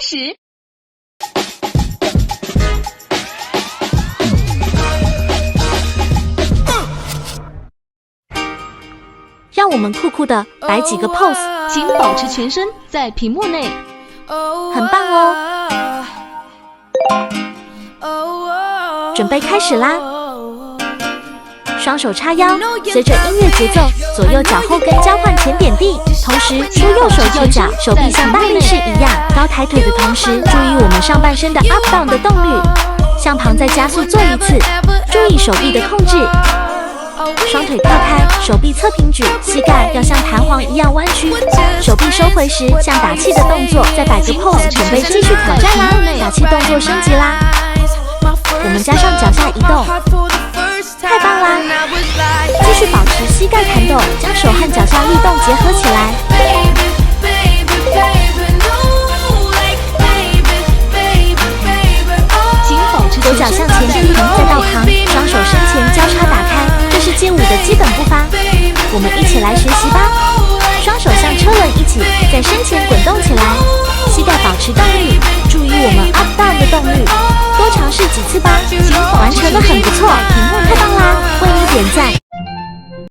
始。让我们酷酷的摆几个 pose， 请保持全身在屏幕内，很棒哦！准备开始啦！双手叉腰，随着音乐节奏，左右脚后跟交换前点地，同时出右手右脚，手臂像大力士一样高抬腿的同时，注意我们上半身的 up down 的动律，向旁再加速做一次，注意手臂的控制。双腿跳开，手臂侧平举，膝盖要像弹簧一样弯曲，手臂收回时像打气的动作，再摆个 pose， 准备继续挑战啦！打气动作升级啦！我们加上脚下移动，太棒啦！继续保持膝盖弹动，将手和脚下律动结合起来。请保持左脚向前踢，再到旁，双手身前交叉打开，这是街舞的基本步伐。我们一起来学习吧！双手像车轮一起在身前滚动起来，膝盖保持动力，注意我们 up down 的动律，多尝试几次吧。完成的很不错，太棒啦！为你点赞。